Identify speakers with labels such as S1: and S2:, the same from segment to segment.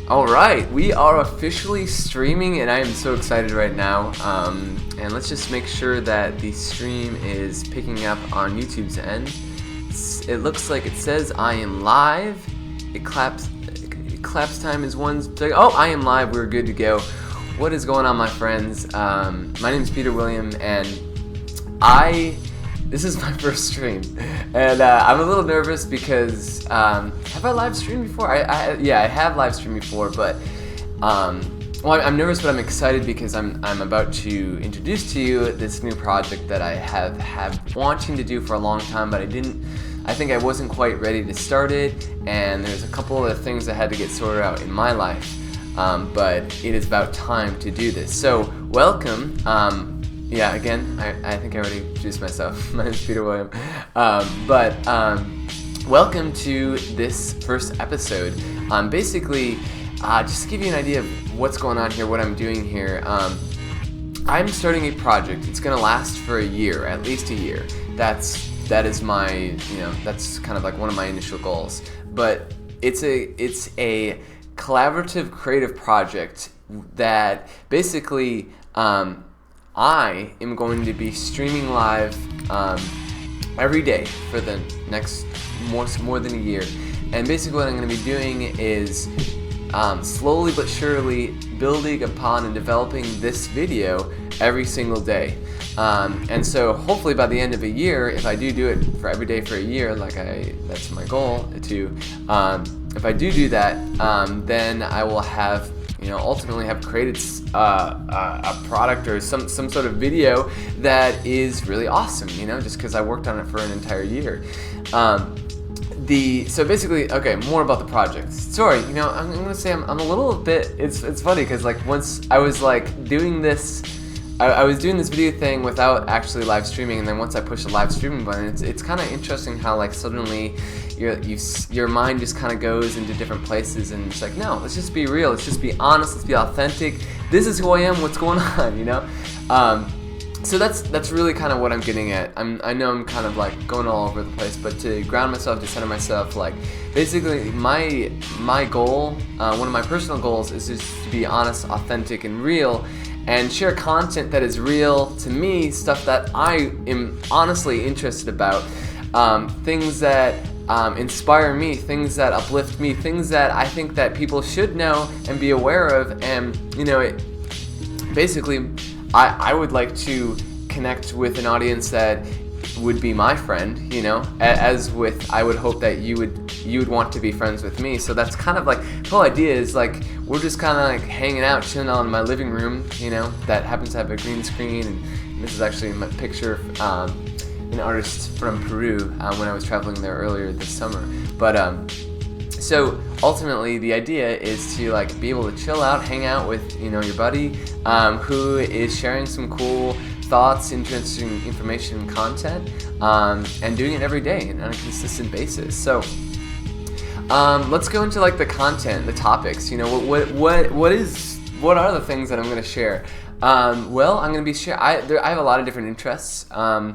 S1: All right, we are officially streaming, and I am so excited right now. And let's just make sure that the stream is picking up on YouTube's end. It looks like it says I am live. It claps time is one. Oh, I am live. We're good to go. What is going on, my friends? My name is Peter William, and this is my first stream, and I'm a little nervous because have I live streamed before? I have live streamed before, but I'm nervous, but I'm excited because I'm about to introduce to you this new project that I have had wanting to do for a long time, but I think I wasn't quite ready to start it, and there's a couple of things that had to get sorted out in my life, but it is about time to do this. So welcome. Again, I think I already introduced myself. My name is Peter William. Welcome to this first episode. Basically, just to give you an idea of what's going on here, what I'm doing here, I'm starting a project. It's going to last for a year, at least a year. That is my, that's kind of like one of my initial goals. But it's a collaborative creative project that basically, I am going to be streaming live every day for the next more than a year. And basically what I'm going to be doing is slowly but surely building upon and developing this video every single day. And so hopefully by the end of a year, if I do it for every day for a year, that's my goal to, if I do that, then I will have ultimately have created a product or some sort of video that is really awesome, just because I worked on it for an entire year. So basically, okay, more about the project. Sorry, I'm gonna say I'm a little bit. It's funny because once I was doing this. I was doing this video thing without actually live streaming, and then once I push the live streaming button, it's kind of interesting how suddenly your mind just kind of goes into different places, and it's no, let's just be real, let's just be honest, let's be authentic. This is who I am. What's going on, So that's really kind of what I'm getting at. I know I'm kind of going all over the place, but to ground myself, to center myself, basically my goal, one of my personal goals is just to be honest, authentic, and real. And share content that is real to me, stuff that I am honestly interested about, things that inspire me, things that uplift me, things that I think that people should know and be aware of. And basically, I would like to connect with an audience that would be my friend, as with I would hope that you would want to be friends with me. So that's kind of the whole idea is we're just kind of hanging out, chilling out in my living room, that happens to have a green screen, and this is actually my picture of an artist from Peru when I was traveling there earlier this summer. But so ultimately the idea is to be able to chill out, hang out with your buddy who is sharing some cool thoughts, interesting information, and content, and doing it every day and on a consistent basis. So let's go into the content, the topics. What are the things that I'm going to share? Well, I'm going to be I have a lot of different interests. I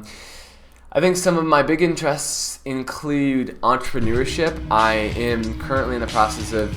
S1: think some of my big interests include entrepreneurship. I am currently in the process of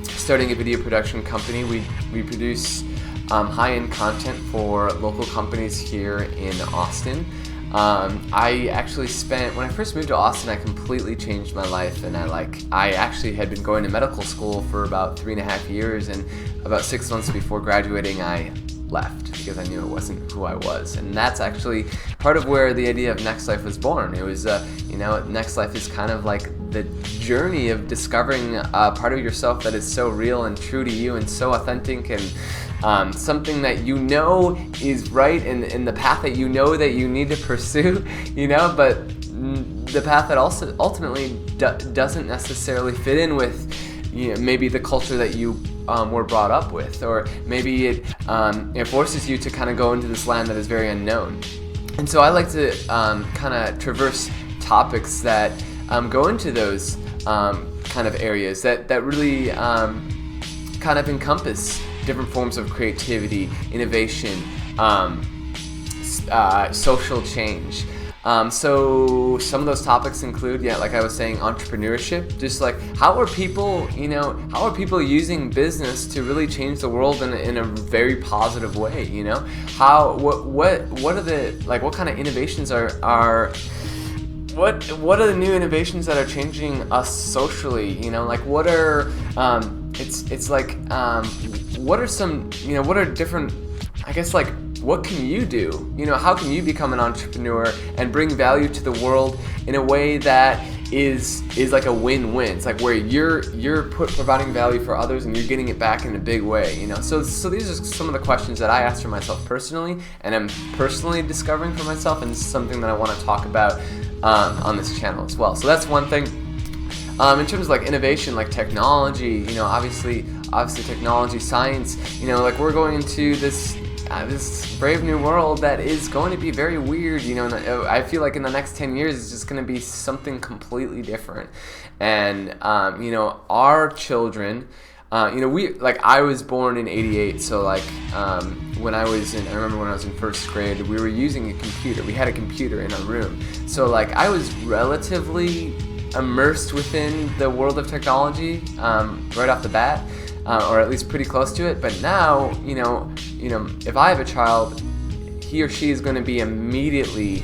S1: starting a video production company. We produce high-end content for local companies here in Austin. I actually when I first moved to Austin, I completely changed my life, and I actually had been going to medical school for about 3.5 years, and about 6 months before graduating, I left because I knew it wasn't who I was. And that's actually part of where the idea of Next Life was born. It was, Next Life is kind of the journey of discovering a part of yourself that is so real and true to you and so authentic, and something that is right in the path that that you need to pursue, but the path that also ultimately doesn't necessarily fit in with maybe the culture that you were brought up with, or maybe it forces you to kind of go into this land that is very unknown. And so I like to kind of traverse topics that go into those kind of areas that really kind of encompass different forms of creativity, innovation, social change, So some of those topics include, like I was saying, entrepreneurship. Just like how are people using business to really change the world in a very positive way? What are the what kind of innovations are what are the new innovations that are changing us socially? What are what are some what are different, I guess, what can you do? How can you become an entrepreneur and bring value to the world in a way that is like a win-win? It's like where you're providing value for others and you're getting it back in a big way. So these are some of the questions that I asked for myself personally, and I'm personally discovering for myself, and this is something that I want to talk about on this channel as well. So that's one thing. In terms of innovation, technology, obviously technology, science, we're going into this brave new world that is going to be very weird, and I feel like in the next 10 years it's just going to be something completely different. And our children, I was born in '88, so I remember when I was in first grade, we were using a computer. We had a computer in our room, so I was relatively immersed within the world of technology right off the bat. Or at least pretty close to it. But now, if I have a child, he or she is going to be immediately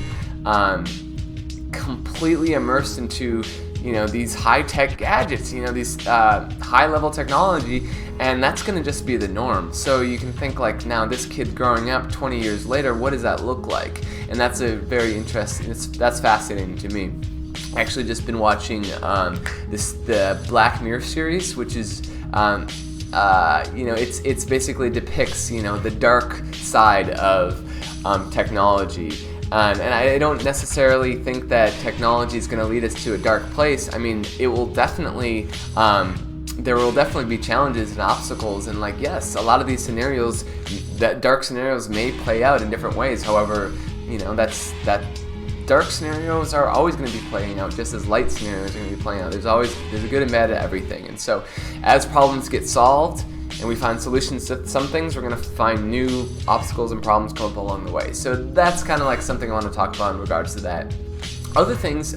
S1: completely immersed into, these high-tech gadgets, these high-level technology, and that's going to just be the norm. So you can think now this kid growing up 20 years later, what does that look like? And that's a very interesting, that's fascinating to me. I actually just been watching the Black Mirror series, which is it's basically depicts the dark side of technology, and I don't necessarily think that technology is going to lead us to a dark place. I mean, it will definitely there will definitely be challenges and obstacles, and yes, a lot of these scenarios, that dark scenarios, may play out in different ways. However, that dark scenarios are always going to be playing out just as light scenarios are going to be playing out. There's a good and bad to everything. And so as problems get solved and we find solutions to some things, we're going to find new obstacles and problems come up along the way. So that's kind of something I want to talk about in regards to that. Other things,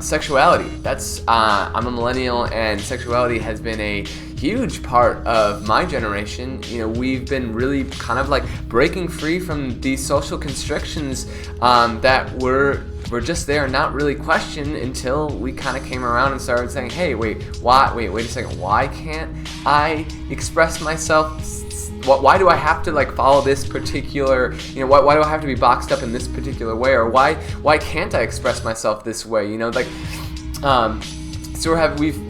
S1: sexuality. That's I'm a millennial, and sexuality has been a huge part of my generation. We've been really kind of breaking free from these social constrictions that were just there, not really questioned until we kind of came around and started saying, hey, wait a second, why can't I express myself? Why do I have to follow this particular, why do I have to be boxed up in this particular way, or why can't I express myself this way? So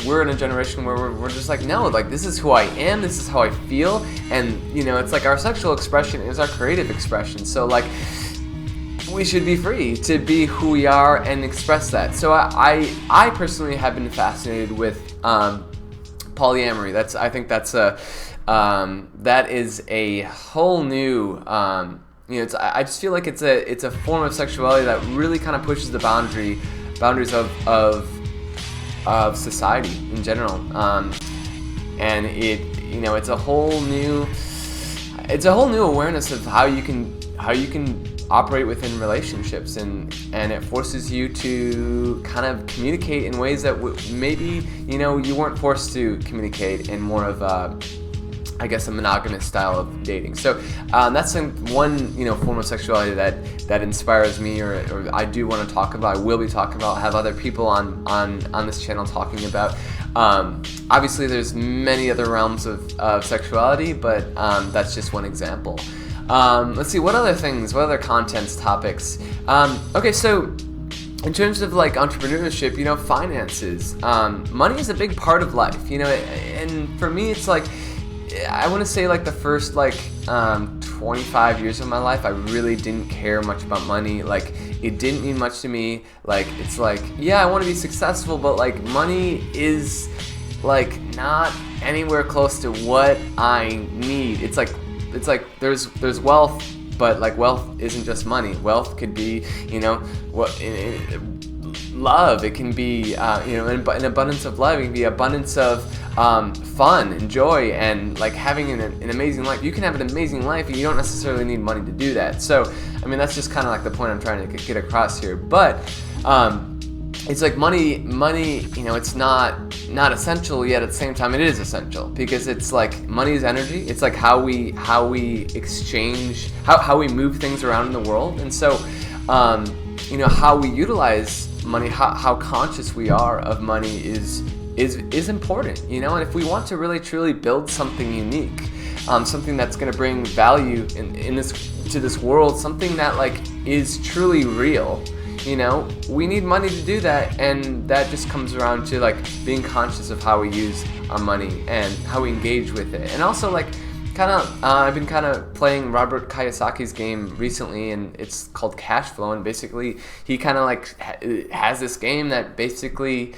S1: we're in a generation where we're just no, this is who I am, this is how I feel, and it's our sexual expression is our creative expression. So we should be free to be who we are and express that. So I personally have been fascinated with polyamory. I think that's that is a whole new I just feel like it's a form of sexuality that really kind of pushes the boundaries of society in general, and it's a whole new awareness of how you can operate within relationships, and it forces you to kind of communicate in ways that maybe you weren't forced to communicate in more of I guess a monogamous style of dating. So that's one form of sexuality that inspires me, or I do want to talk about. I will be talking about. Have other people on this channel talking about. Obviously, there's many other realms of sexuality, but that's just one example. Let's see, what other contents topics? Okay, so in terms of entrepreneurship, finances, money is a big part of life, and for me, it's I want to say the first 25 years of my life, I really didn't care much about money. It didn't mean much to me. It's yeah, I want to be successful, but money is not anywhere close to what I need. It's there's wealth, but wealth isn't just money. Wealth could be love. It can be an abundance of love. It can be abundance of fun and joy and like having an amazing life. You can have an amazing life and you don't necessarily need money to do that. So, I mean, that's just kind of like the point I'm trying to get across here. But it's like money, it's not essential, yet at the same time it is essential, because it's like money is energy. It's like how we exchange, how we move things around in the world. And so, how we utilize money, how conscious we are of money is important, and if we want to really truly build something unique, something that's going to bring value to this world, something that like is truly real, we need money to do that. And that just comes around to like being conscious of how we use our money and how we engage with it. And also like I've been kind of playing Robert Kiyosaki's game recently, and it's called Cash Flow. And basically he kind of like has this game that basically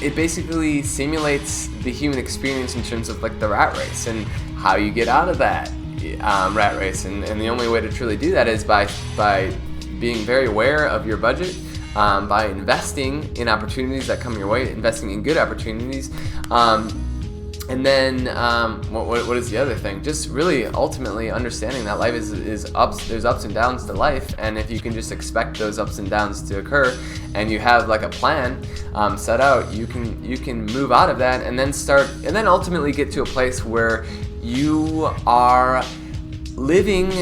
S1: it basically simulates the human experience in terms of like the rat race and how you get out of that rat race. And the only way to truly do that is by being very aware of your budget, by investing in opportunities that come your way, investing in good opportunities. And then what is the other thing? Just really ultimately understanding that life is ups. There's ups and downs to life, and if you can just expect those ups and downs to occur, and you have like a plan set out, you can move out of that, and then ultimately get to a place where you are living.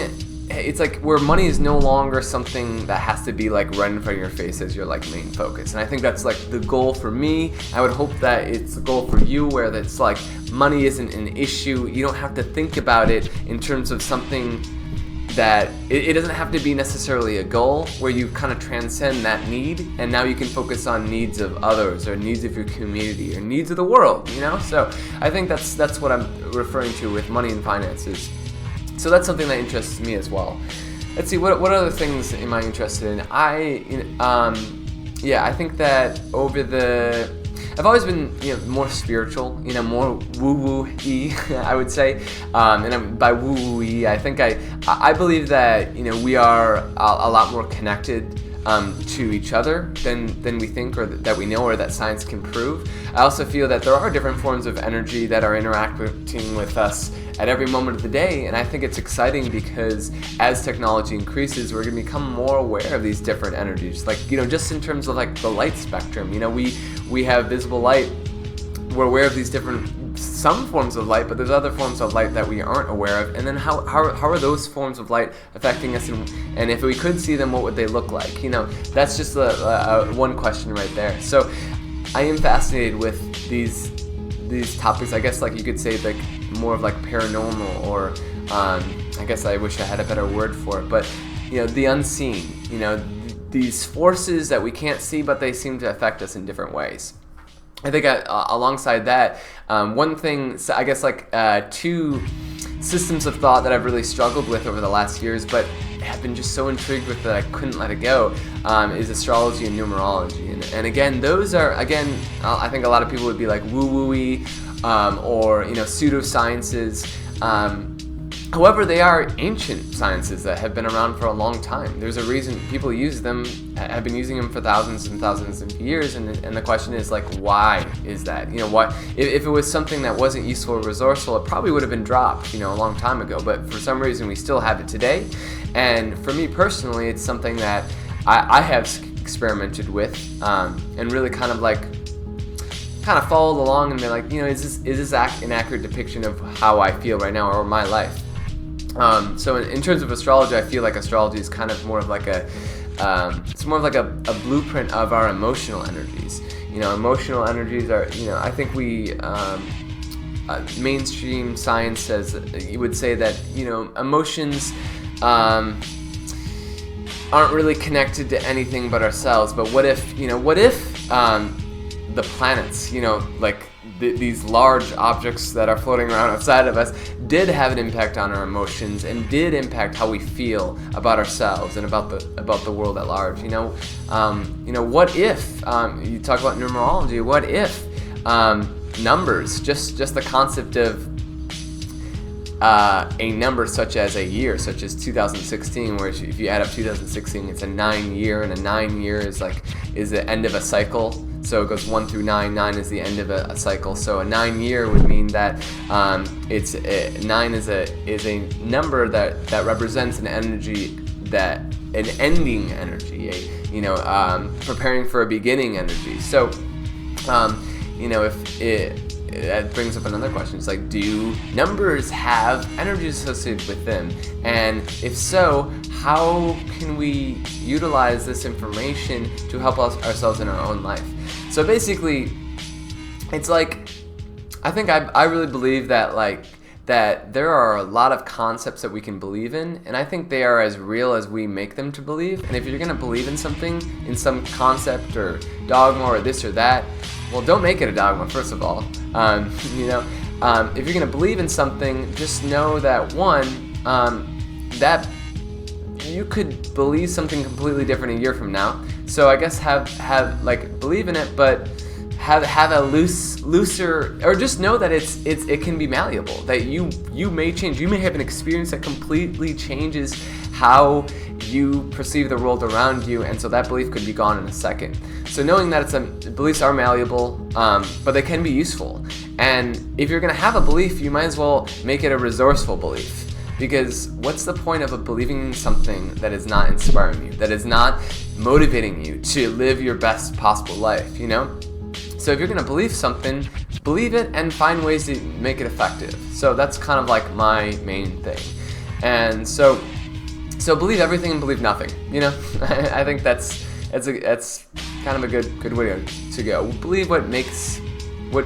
S1: It's like where money is no longer something that has to be like right in front of your face as your like main focus. And I think that's like the goal for me. I would hope that it's the goal for you, where that's like money isn't an issue. You don't have to think about it in terms of something that it doesn't have to be necessarily a goal, where you kind of transcend that need, and now you can focus on needs of others or needs of your community or needs of the world, So I think that's what I'm referring to with money and finances. So that's something that interests me as well. Let's see, what other things am I interested in? I think that I've always been more spiritual, more woo-woo-y, I would say. And by woo-woo-y, I think I believe that we are a lot more connected to each other than we think, or that we know, or that science can prove. I also feel that there are different forms of energy that are interacting with us at every moment of the day, and I think it's exciting because as technology increases, we're going to become more aware of these different energies. Like, just in terms of like the light spectrum, we have visible light. We're aware of these some forms of light, but there's other forms of light that we aren't aware of. And then how are those forms of light affecting us? And if we could see them, what would they look like? That's just one question right there. So I am fascinated with these topics. I guess like you could say like more of like paranormal, or I guess I wish I had a better word for it, but the unseen, these forces that we can't see, but they seem to affect us in different ways. I think alongside that, one thing, I guess like two systems of thought that I've really struggled with over the last years, but have been just so intrigued with that I couldn't let it go, is astrology and numerology. And again, those are, I think a lot of people would be like woo-woo-y, or pseudosciences. However, they are ancient sciences that have been around for a long time. There's a reason people use them, have been using them for thousands and thousands of years, and the question is like, why is that? Why? If it was something that wasn't useful or resourceful, it probably would have been dropped, a long time ago. But for some reason, we still have it today. And for me personally, it's something that I have experimented with, and really kind of followed along and been like, is this an accurate depiction of how I feel right now or my life? So in terms of astrology, I feel like astrology is kind of more of like a blueprint of our emotional energies. Emotional energies are, I think mainstream science says, you would say that, emotions aren't really connected to anything but ourselves. But what if the planets, these large objects that are floating around outside of us did have an impact on our emotions and did impact how we feel about ourselves and about the world at large. What if you talk about numerology? What if numbers, just the concept of a number such as a year, such as 2016, where if you add up 2016, it's a 9-year, and a 9-year is the end of a cycle. So it goes 1 through 9. 9 is the end of a cycle. So a 9-year would mean that 9 is a number that represents an energy, that an ending energy, preparing for a beginning energy. So if that brings up another question. It's like, do numbers have energy associated with them? And if so, how can we utilize this information to help ourselves in our own life? So basically, it's like, I think I really believe that there are a lot of concepts that we can believe in, and I think they are as real as we make them to believe. And if you're going to believe in something, in some concept or dogma or this or that, well, don't make it a dogma, first of all. If you're going to believe in something, just know that that you could believe something completely different a year from now. So I guess believe in it, but have a looser, or just know that it can be malleable, that you may change. You may have an experience that completely changes how you perceive the world around you, and so that belief could be gone in a second. So knowing that beliefs are malleable, but they can be useful. And if you're going to have a belief, you might as well make it a resourceful belief. Because what's the point of believing in something that is not inspiring you, that is not motivating you to live your best possible life, So if you're going to believe something, believe it and find ways to make it effective. So that's kind of like my main thing. And so believe everything and believe nothing. I think that's kind of a good way to go. Believe what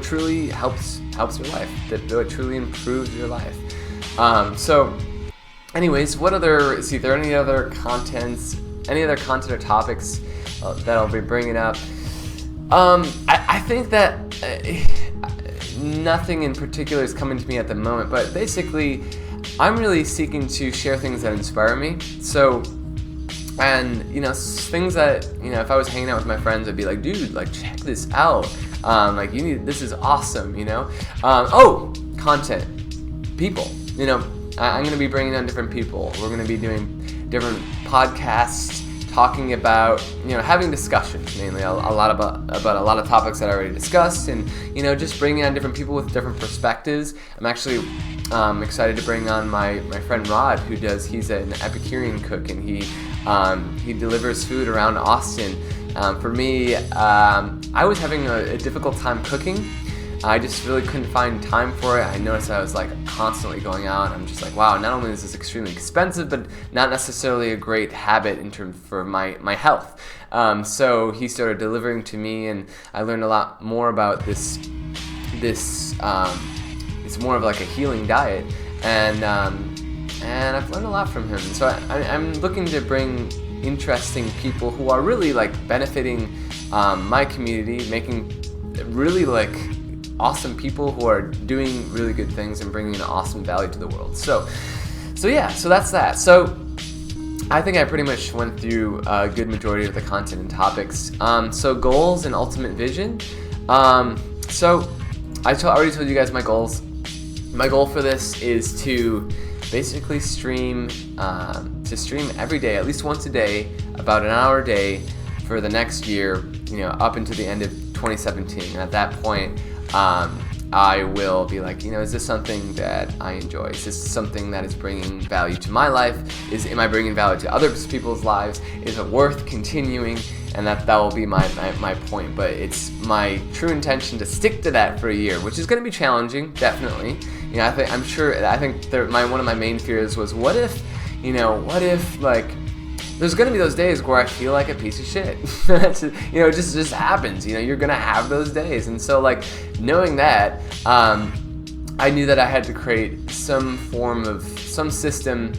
S1: truly helps your life, what truly improves your life. So anyways, is there any other content or topics that I'll be bringing up? I think that nothing in particular is coming to me at the moment, but basically I'm really seeking to share things that inspire me. So, and things that, if I was hanging out with my friends, I'd be like, dude, check this out. This is awesome, content, people, I'm going to be bringing on different people. We're going to be doing different podcasts, talking about, having discussions, mainly a lot about a lot of topics that I already discussed, and, just bringing on different people with different perspectives. I'm actually excited to bring on my friend Rod, he's an Epicurean cook, and he delivers food around Austin. For me, I was having a difficult time cooking. I just really couldn't find time for it. I noticed I was constantly going out, and I'm just like, wow, not only is this extremely expensive, but not necessarily a great habit for my health. So he started delivering to me, and I learned a lot more about this. It's more of a healing diet, and I've learned a lot from him. So I'm looking to bring interesting people who are really benefiting my community, making really awesome people who are doing really good things and bringing an awesome value to the world. So that's that. So I think I pretty much went through a good majority of the content and topics. So goals and ultimate vision. So I already told you guys my goals. My goal for this is to basically stream every day, at least once a day, about an hour a day for the next year, up into the end of 2017. And at that point, I will be is this something that I enjoy? Is this something that is bringing value to my life? Am I bringing value to other people's lives? Is it worth continuing? And that will be my point. But it's my true intention to stick to that for a year, which is going to be challenging, definitely. I think one of my main fears was, what if there's going to be those days where I feel like a piece of shit. It just happens. You're going to have those days. And so, knowing that, I knew that I had to create some system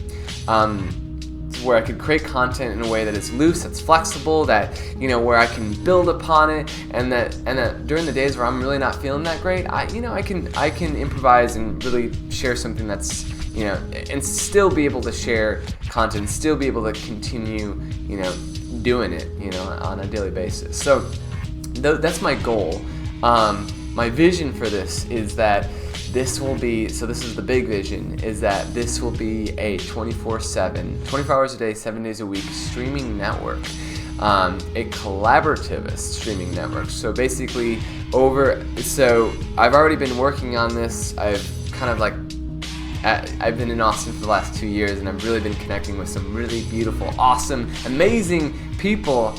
S1: where I could create content in a way that is loose, that's flexible, that, where I can build upon it, and that during the days where I'm really not feeling that great, I can improvise and really share something that's, and still be able to share content, still be able to continue, doing it, on a daily basis. So that's my goal. My vision for this is that this is the big vision, is that this will be a 24/7, 24 hours a day, 7 days a week streaming network. a collaborative streaming network. So basically, I've already been working on this. I've been in Austin for the last 2 years, and I've really been connecting with some really beautiful, awesome, amazing people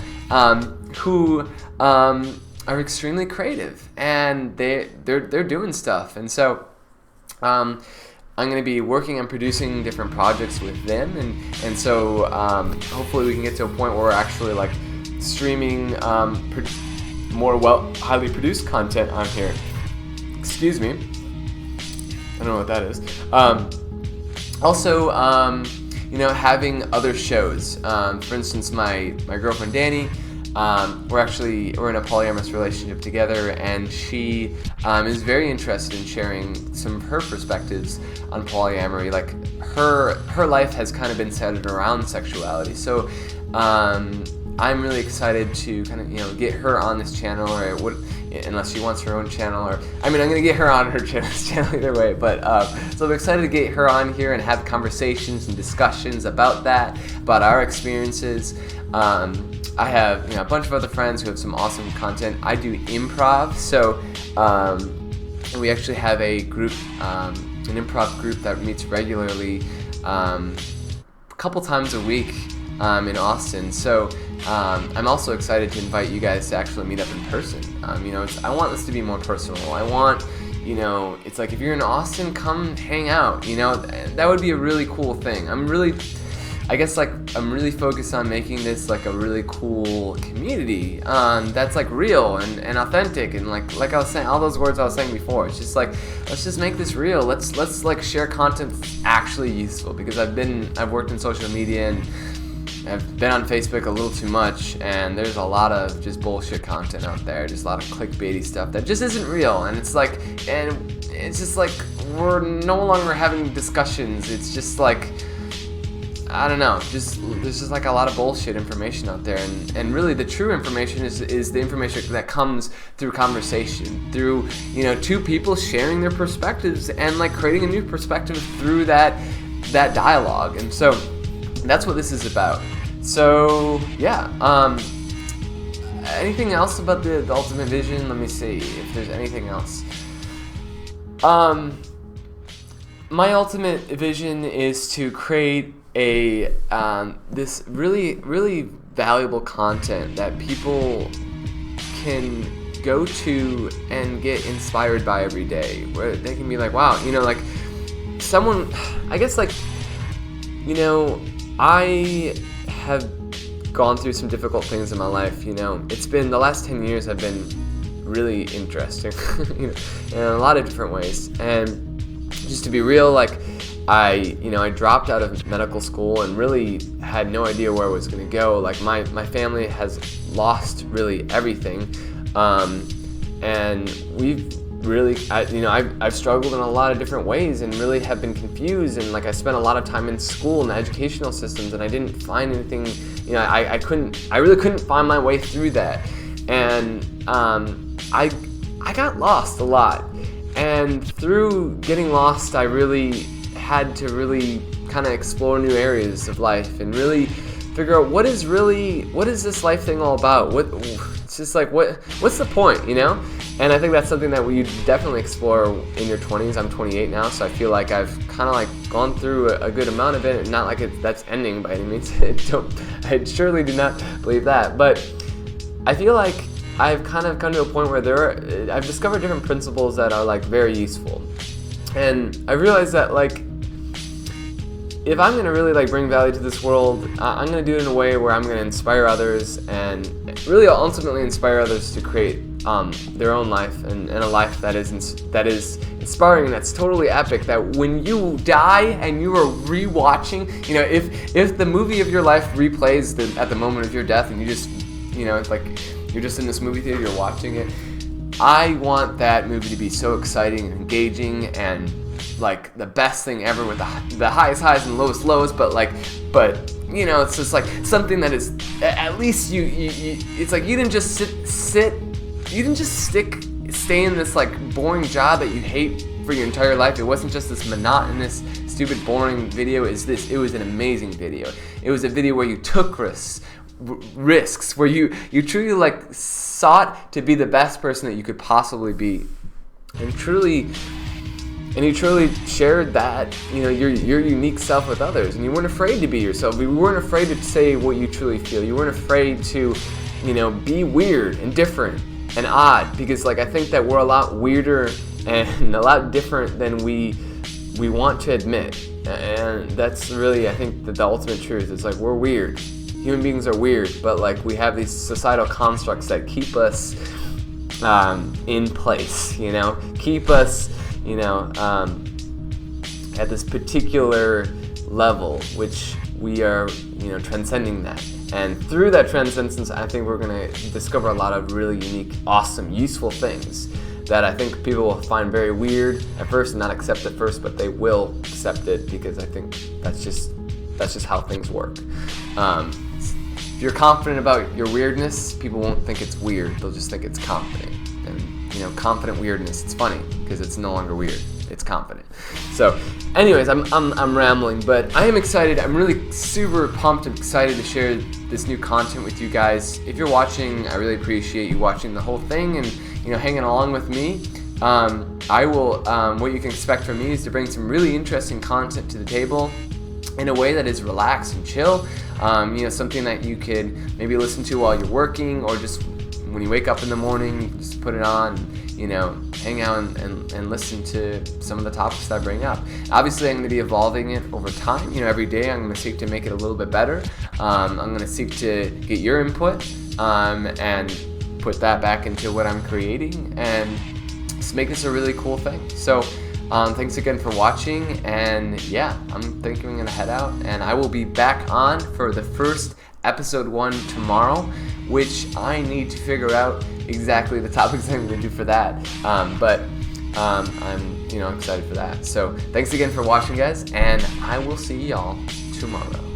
S1: who are extremely creative, and they're doing stuff. And so I'm going to be working on producing different projects with them, and so hopefully we can get to a point where we're actually like streaming more highly produced content on here. Excuse me. I don't know what that is. Also, having other shows. For instance, my girlfriend Danny, we're in a polyamorous relationship together, and she is very interested in sharing some of her perspectives on polyamory. Like her life has kind of been centered around sexuality. So I'm really excited to kind of get her on this channel, unless she wants her own channel, I'm going to get her on her channel either way. But so I'm excited to get her on here and have conversations and discussions about our experiences. I have a bunch of other friends who have some awesome content. I do improv, so we actually have a group, an improv group that meets regularly, a couple times a week in Austin. So I'm also excited to invite you guys to actually meet up in person. I want this to be more personal. I want, it's like if you're in Austin, come hang out. That would be a really cool thing. I'm really focused on making this like a really cool community that's like real and authentic, and like I was saying, all those words I was saying before. It's just like, let's just make this real. Let's like share content that's actually useful, because I've worked in social media and I've been on Facebook a little too much, and there's a lot of just bullshit content out there, just a lot of clickbaity stuff that just isn't real. And it's just like we're no longer having discussions. It's just like, I don't know, there's just like a lot of bullshit information out there, and really the true information is the information that comes through conversation, through two people sharing their perspectives and like creating a new perspective through that dialogue. And so that's what this is about. So yeah, anything else about the ultimate vision? Let me see if there's anything else. My ultimate vision is to create this really, really valuable content that people can go to and get inspired by every day, where they can be like, wow, like someone, I guess, like, I have gone through some difficult things in my life. It's been, the last 10 years have been really interesting, in a lot of different ways. And just to be real, like, I dropped out of medical school and really had no idea where I was going to go. Like my family has lost really everything, and we've really, I've struggled in a lot of different ways and really have been confused. And like I spent a lot of time in school and educational systems, and I didn't find anything. I really couldn't find my way through that, and I got lost a lot. And through getting lost, I really had to really kind of explore new areas of life and really figure out what is this life thing all about? It's just like, what's the point, And I think that's something that we definitely explore in your 20s. I'm 28 now, so I feel like I've kind of like gone through a good amount of it, and not like that's ending by any means. I surely do not believe that, but I feel like I've kind of come to a point where I've discovered different principles that are like very useful, and I realized that like, if I'm going to really like bring value to this world, I'm going to do it in a way where I'm going to inspire others, and really ultimately inspire others to create their own life, and a life that is inspiring and that's totally epic. That when you die and you are rewatching, if the movie of your life replays at the moment of your death, and you just, it's like you're just in this movie theater, you're watching it. I want that movie to be so exciting and engaging and like the best thing ever, with the highest highs and lowest lows, but it's just like something that is, at least you it's like you didn't just stay in this like boring job that you hate for your entire life. It wasn't just this monotonous, stupid, boring video. It was an amazing video. It was a video where you took risks, risks, where you truly like sought to be the best person that you could possibly be, and you truly shared that, your unique self with others, and you weren't afraid to be yourself. You weren't afraid to say what you truly feel. You weren't afraid to, be weird and different and odd, because like I think that we're a lot weirder and a lot different than we want to admit, and that's really, I think, the ultimate truth. It's like we're weird. Human beings are weird, but like we have these societal constructs that keep us in place, keep us, at this particular level, which we are, transcending that. And through that transcendence, I think we're going to discover a lot of really unique, awesome, useful things that I think people will find very weird at first and not accept at first, but they will accept it, because I think that's just how things work. If you're confident about your weirdness, people won't think it's weird. They'll just think it's confident. And confident weirdness, it's funny because it's no longer weird. It's confident. So, anyways, I'm rambling, but I am excited. I'm really super pumped and excited to share this new content with you guys. If you're watching, I really appreciate you watching the whole thing and hanging along with me. I will. What you can expect from me is to bring some really interesting content to the table in a way that is relaxed and chill. Something that you could maybe listen to while you're working, or just when you wake up in the morning, you can just put it on, hang out and listen to some of the topics that I bring up. Obviously, I'm going to be evolving it over time. Every day I'm going to seek to make it a little bit better. I'm going to seek to get your input and put that back into what I'm creating, and just make this a really cool thing. So thanks again for watching, and yeah, I'm thinking I'm going to head out, and I will be back on for the first episode 1 tomorrow, which I need to figure out exactly the topics I'm going to do for that. But I'm excited for that. So thanks again for watching, guys, and I will see y'all tomorrow.